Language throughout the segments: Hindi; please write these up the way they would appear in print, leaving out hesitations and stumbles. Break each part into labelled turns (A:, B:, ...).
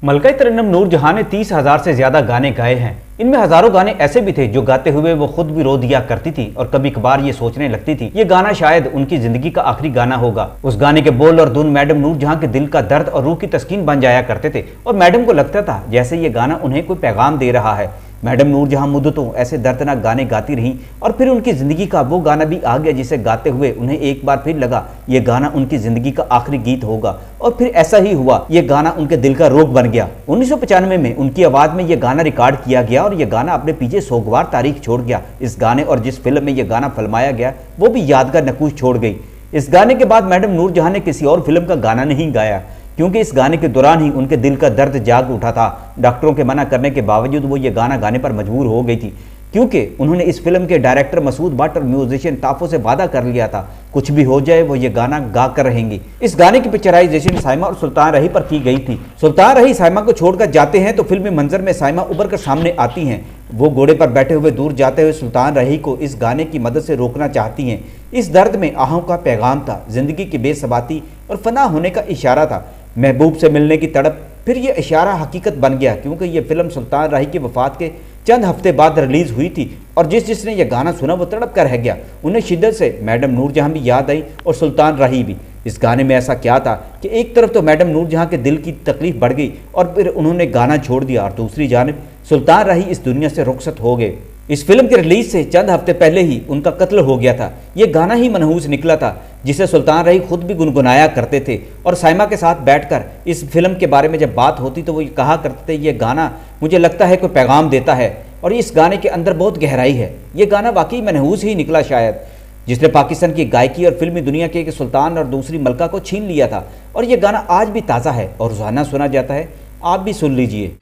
A: मलका तरन्नुम नूरजहां ने 30,000 से ज्यादा गाने गाए हैं। इनमें हजारों गाने ऐसे भी थे जो गाते हुए वो खुद भी रो दिया करती थी और कभी कभार ये सोचने लगती थी ये गाना शायद उनकी जिंदगी का आखिरी गाना होगा। उस गाने के बोल और धुन मैडम नूरजहां के दिल का दर्द और रूह की तस्कीन बन जाया करते थे और मैडम को लगता था जैसे ये गाना उन्हें कोई पैगाम दे रहा है। मैडम नूरजहां मुद्दतों ऐसे दर्दनाक गाने गाती रहीं और फिर उनकी ज़िंदगी का वो गाना भी आ गया जिसे गाते हुए उन्हें एक बार फिर लगा ये गाना उनकी ज़िंदगी का आखिरी गीत होगा और फिर ऐसा ही हुआ। ये गाना उनके दिल का रोग बन गया। 1995 में उनकी आवाज़ में ये गाना रिकॉर्ड किया गया और ये गाना अपने पीछे सोगवार तारीख छोड़ गया। इस गाने और जिस फिल्म में ये गाना फिल्माया गया वो भी यादगार नकूश छोड़ गई। इस गाने के बाद मैडम नूरजहां ने किसी और फिल्म का गाना नहीं गाया क्योंकि इस गाने के दौरान ही उनके दिल का दर्द जाग उठा था। डॉक्टरों के मना करने के बावजूद वो ये गाना गाने पर मजबूर हो गई थी क्योंकि उन्होंने इस फिल्म के डायरेक्टर मसूद भट्ट और म्यूजिशियन ताफो से वादा कर लिया था कुछ भी हो जाए वो ये गाना गा कर रहेंगी। इस गाने की पिक्चराइजेशन साइमा और सुल्तान रही पर की गई थी। सुल्तान रही साइमा को छोड़कर जाते हैं तो फिल्मी मंजर में साइमा उभर कर सामने आती हैं। वो घोड़े पर बैठे हुए दूर जाते हुए सुल्तान रही को इस गाने की मदद से रोकना चाहती हैं। इस दर्द में आहों का पैगाम था, जिंदगी की बेसबाती और फना होने का इशारा था, महबूब से मिलने की तड़प। फिर ये इशारा हकीकत बन गया क्योंकि ये फिल्म सुल्तान राही की वफात के चंद हफ्ते बाद रिलीज हुई थी और जिसने ये गाना सुना वो तड़प कर रह गया। उन्हें शिद्दत से मैडम नूरजहां भी याद आई और सुल्तान राही भी। इस गाने में ऐसा क्या था कि एक तरफ तो मैडम नूरजहां के दिल की तकलीफ बढ़ गई और फिर उन्होंने गाना छोड़ दिया और दूसरी जानिब सुल्तान राही इस दुनिया से रुखसत हो गए। इस फिल्म के रिलीज से चंद हफ्ते पहले ही उनका कत्ल हो गया था। ये गाना ही मनहूस निकला था जिसे सुल्तान रही खुद भी गुनगुनाया करते थे और साइमा के साथ बैठकर इस फिल्म के बारे में जब बात होती तो वो ये कहा करते थे ये गाना मुझे लगता है कोई पैगाम देता है और इस गाने के अंदर बहुत गहराई है। ये गाना वाकई मनहूस ही निकला शायद, जिसने पाकिस्तान की गायकी और फिल्मी दुनिया के एक सुल्तान और दूसरी मलका को छीन लिया था। और ये गाना आज भी ताज़ा है और रोजाना सुना जाता है। आप भी सुन लीजिए।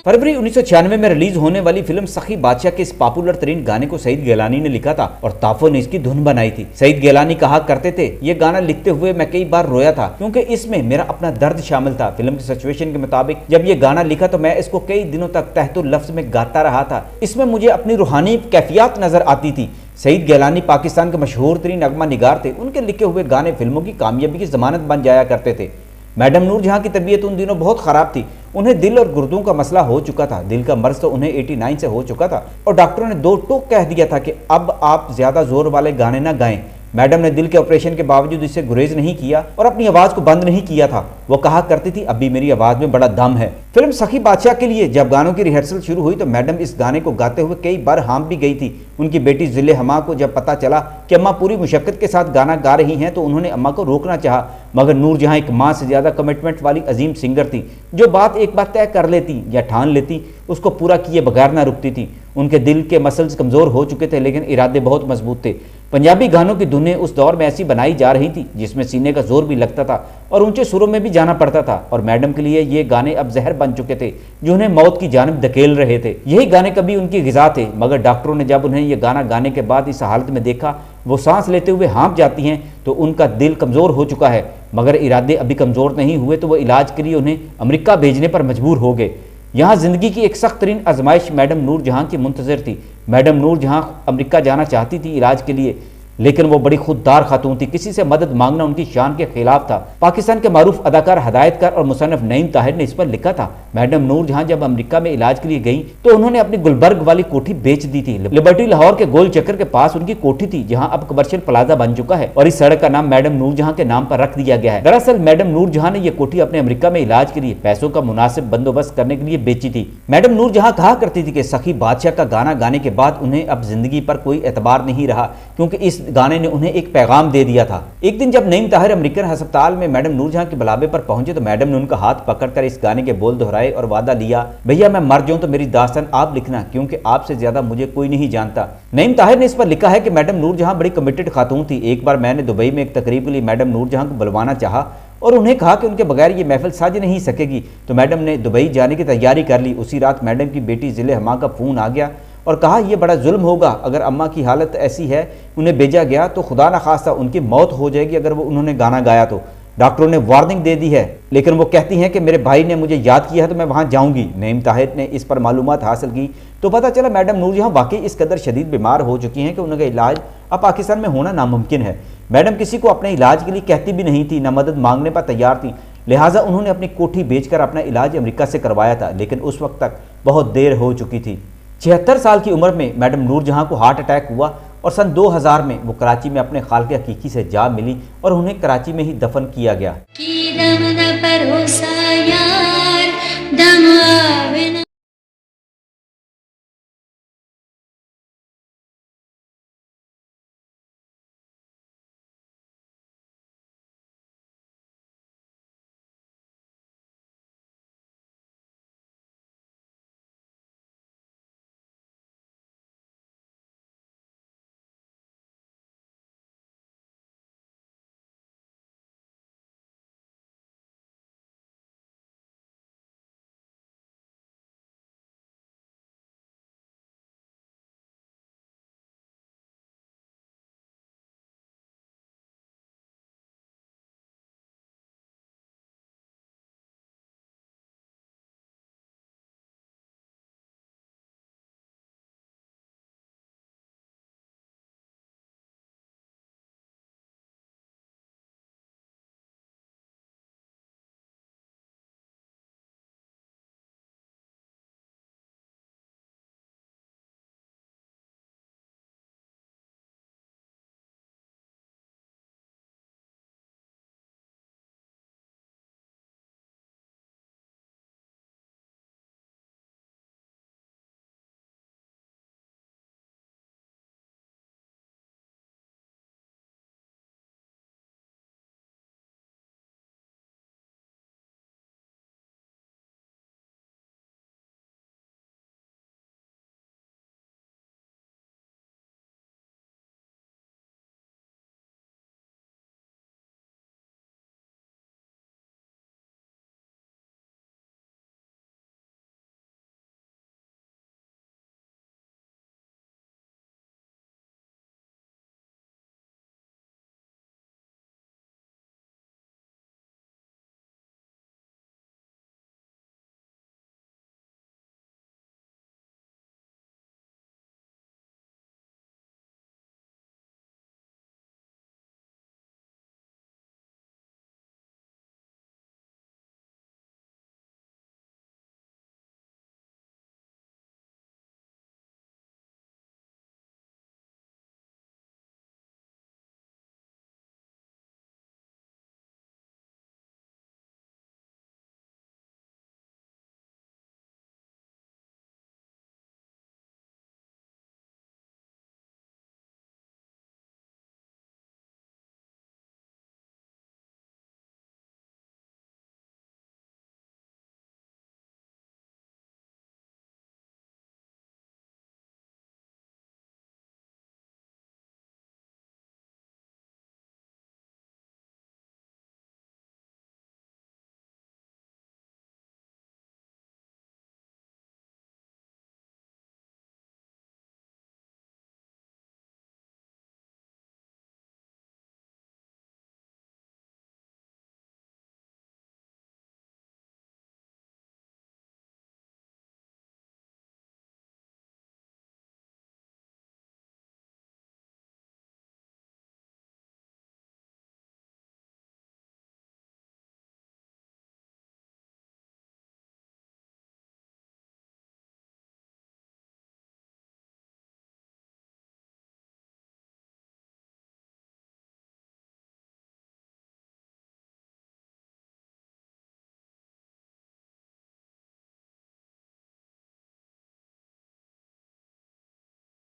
A: फरवरी 1996 में रिलीज होने वाली फिल्म सखी बादशाह के इस पॉपुलर तरीन गाने को सईद गिलानी ने लिखा था और ताफो ने इसकी धुन बनाई थी। सईद गिलानी कहा करते थे ये गाना लिखते हुए मैं कई बार रोया था क्योंकि इसमें मेरा अपना दर्द शामिल था। फिल्म की सिचुएशन के मुताबिक जब ये गाना लिखा तो मैं इसको कई दिनों तक तहतुल लफ्ज में गाता रहा था। इसमें मुझे अपनी रूहानी कैफियत नजर आती थी। सईद गिलानी पाकिस्तान के मशहूर तरीन नगमा निगार थे। उनके लिखे हुए गाने फिल्मों की कामयाबी की जमानत बन जाया करते थे। मैडम नूरजहां की तबीयत उन दिनों बहुत ख़राब थी। उन्हें दिल और गुर्दों का मसला हो चुका था। दिल का मर्ज तो उन्हें 89 से हो चुका था और डॉक्टरों ने 2 टोक कह दिया था कि अब आप ज़्यादा जोर वाले गाने ना गाएं। मैडम ने दिल के ऑपरेशन के बावजूद इससे गुरेज नहीं किया और अपनी आवाज़ को बंद नहीं किया था। वो कहा करती थी अभी मेरी आवाज़ में बड़ा दम है। फिल्म सखी बादशाह के लिए जब गानों की रिहर्सल शुरू हुई तो मैडम इस गाने को गाते हुए कई बार हाम भी गई थी। उनकी बेटी जिले हमा को जब पता चला कि अम्मा पूरी मुशक्कत के साथ गाना गा रही हैं तो उन्होंने अम्मा को रोकना चाहा, मगर नूरजहां एक माँ से ज़्यादा कमिटमेंट वाली अजीम सिंगर थी जो बात एक बार तय कर लेती या ठान लेती उसको पूरा किए बगैर ना रुकती थी। उनके दिल के मसल्स कमज़ोर हो चुके थे लेकिन इरादे बहुत मजबूत थे। पंजाबी गानों की धुनें उस दौर में ऐसी बनाई जा रही थी जिसमें सीने का जोर भी लगता था और ऊंचे सुरों में भी जाना पड़ता था और मैडम के लिए ये गाने अब जहर बन चुके थे जो उन्हें मौत की जानिब धकेल रहे थे। यही गाने कभी उनकी ग़िज़ा थे, मगर डॉक्टरों ने जब उन्हें ये गाना गाने के बाद इस हालत में देखा वो सांस लेते हुए हाँफ जाती हैं तो उनका दिल कमज़ोर हो चुका है, मगर इरादे अभी कमज़ोर नहीं हुए तो वो इलाज के लिए उन्हें अमेरिका भेजने पर मजबूर हो गए। यहाँ ज़िंदगी की एक सख्त तरीन आजमाइश मैडम नूरजहां की मुंतज़िर थी। मैडम नूरजहां अमेरिका जाना चाहती थी इलाज के लिए, लेकिन वो बड़ी खुददार खातून थी। किसी से मदद मांगना उनकी शान के खिलाफ था। पाकिस्तान के मारूफ अदाकार, हदायतकार और मुसन्निफ नईम ताहिर ने इस पर लिखा था मैडम नूरजहां जब अमेरिका में इलाज के लिए गई तो उन्होंने अपनी गुलबर्ग वाली कोठी बेच दी थी। लिबर्टी लाहौर के गोल चक्कर के पास उनकी कोठी थी जहां अब कमर्शियल प्लाजा बन चुका है और इस सड़क का नाम मैडम नूरजहां के नाम पर रख दिया गया है। दरअसल मैडम नूरजहां ने यह कोठी अपने अमेरिका में इलाज के लिए पैसों का मुनासिब बंदोबस्त करने के लिए बेची थी। मैडम नूरजहां कहा करती थी कि सखी बादशाह का गाना गाने के बाद उन्हें अब जिंदगी पर कोई एतबार नहीं रहा क्योंकि इस गाने ने उन्हें एक पैगाम दे दिया था। एक दिन जब नईम ताहिर अमेरिकन अस्पताल में मैडम नूरजहां के बुलावे पर पहुंचे तो मैडम ने उनका हाथ पकड़कर इस गाने के बोल दोहराए और वादा लिया भैया मैं मर जाऊं तो मेरी दास्तान आप लिखना क्योंकि आपसे ज्यादा मुझे कोई नहीं जानता। नईम ताहिर ने इस पर लिखा है कि मैडम नूरजहां बड़ी कमिटेड खातून थी। एक बार मैंने दुबई में एक तकरीब के लिए मैडम नूरजहां को बुलवाना चाहा और उन्हें कहा कि उनके बगैर ये महफिल सज नहीं सकेगी तो मैडम ने दुबई जाने की तैयारी कर ली। उसी रात मैडम की बेटी जिले हमा का फ़ोन आ गया और कहा यह बड़ा जुल्म होगा अगर अम्मा की हालत ऐसी है उन्हें भेजा गया तो खुदा न खास्ता उनकी मौत हो जाएगी अगर वो उन्होंने गाना गाया तो। डॉक्टरों ने वार्निंग दे दी है लेकिन वो कहती हैं कि मेरे भाई ने मुझे याद किया है तो मैं वहाँ जाऊँगी। नईम ताहिर ने इस पर मालूमात हासिल की तो पता चला मैडम नूरजहां वाकई इस कदर शदीद बीमार हो चुकी हैं कि उनका इलाज अब पाकिस्तान में होना नामुमकिन है। मैडम किसी को अपने इलाज के लिए कहती भी नहीं थी, न मदद मांगने पर तैयार थी। लिहाजा उन्होंने अपनी कोठी बेचकर अपना इलाज अमेरिका से करवाया था, लेकिन उस वक्त तक बहुत देर हो चुकी थी। 76 साल की उम्र में मैडम नूरजहां को हार्ट अटैक हुआ और सन 2000 में वो कराची में अपने खालिक हकीकी से जा मिली और उन्हें कराची में ही दफन किया गया।